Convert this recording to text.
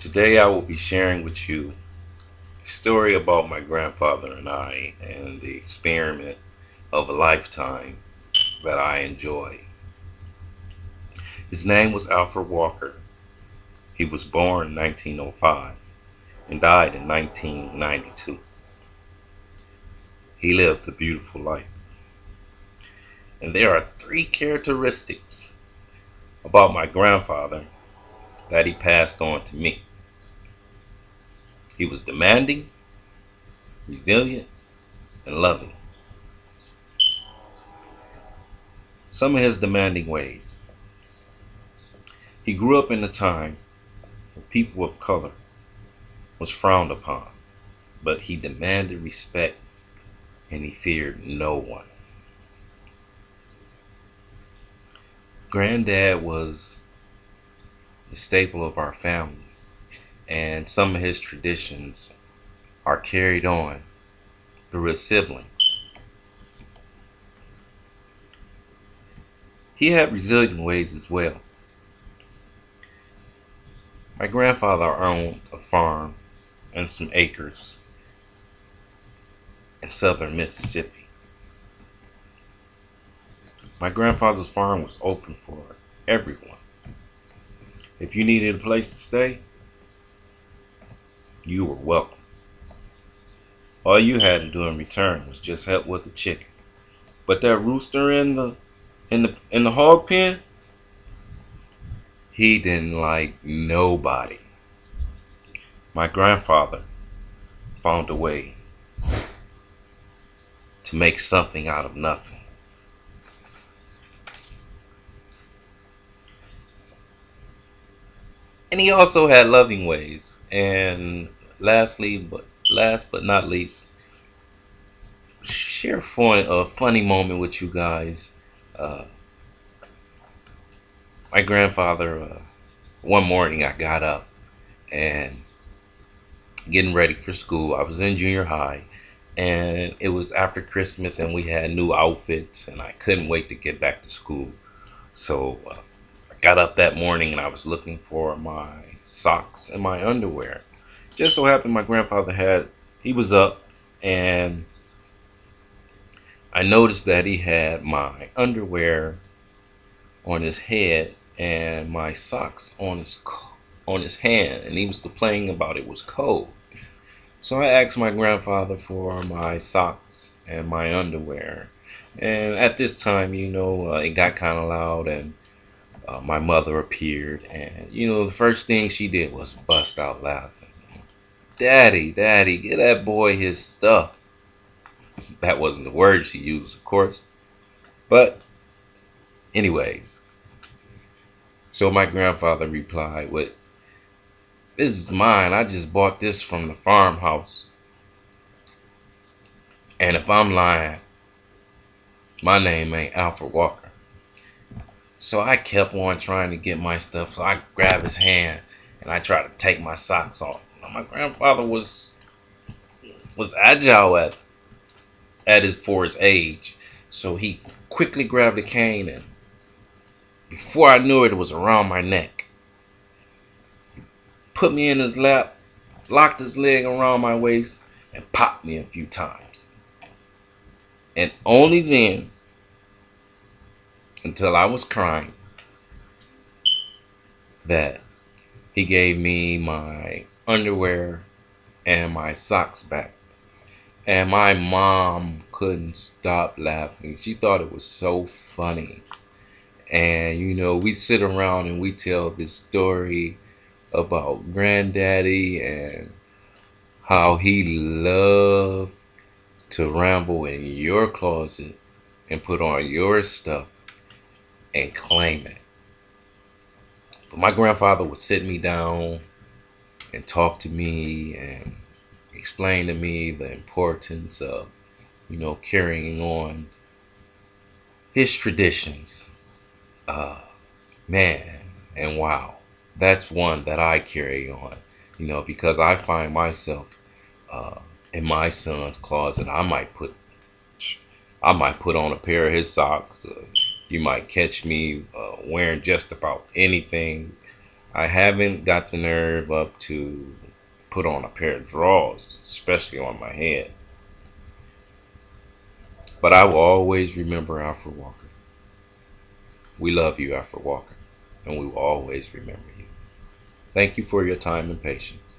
Today I will be sharing with you a story about my grandfather and I and the experiment of a lifetime that I enjoy. His name was Alfred Walker. He was born in 1905 and died in 1992. He lived a beautiful life. And there are three characteristics about my grandfather that he passed on to me. He was demanding, resilient, and loving. Some of his demanding ways. He grew up in a time when people of color was frowned upon, but he demanded respect and he feared no one. Granddad was the staple of our family, and some of his traditions are carried on through his siblings. He had resilient ways as well. My grandfather owned a farm and some acres in southern Mississippi. My grandfather's farm was open for everyone. If you needed a place to stay, you were welcome. All you had to do in return was just help with the chicken. But that rooster in the hog pen, he didn't like nobody. My grandfather found a way to make something out of nothing. And he also had loving ways. And last but not least, share a funny moment with you guys. Uh, my grandfather, one morning I got up and getting ready for school. I was in junior high and it was after Christmas and we had new outfits and I couldn't wait to get back to school. So I got up that morning and I was looking for my socks and my underwear. Just so happened my grandfather he was up and I noticed that he had my underwear on his head and my socks on his hand, and he was complaining about it was cold. So I asked my grandfather for my socks and my underwear. And at this time, it got kind of loud, and my mother appeared. And, the first thing she did was bust out laughing. Daddy, Daddy, get that boy his stuff. That wasn't the word she used, of course. But, anyways, so my grandfather replied with, "This is mine. I just bought this from the farmhouse. And if I'm lying, my name ain't Alfred Walker." So I kept on trying to get my stuff. So I grabbed his hand and I tried to take my socks off. Now, my grandfather was agile at his for his age. So he quickly grabbed a cane and before I knew it, it was around my neck. Put me in his lap, locked his leg around my waist, and popped me a few times. And only then, until I was crying, that he gave me my underwear and my socks back. And my mom couldn't stop laughing. She thought it was so funny. And we sit around and we tell this story about granddaddy and how he loved to ramble in your closet and put on your stuff and claim it. But my grandfather would sit me down and talk to me and explain to me the importance of, carrying on his traditions. Uh, Man, and wow, that's one that I carry on, because I find myself uh, in my son's closet. I might put on a pair of his socks. You might catch me wearing just about anything I haven't got the nerve up to put on a pair of drawers, especially on my head. But I will always remember Alfred Walker. We love you, Alfred Walker, and we will always remember you. Thank you for your time and patience.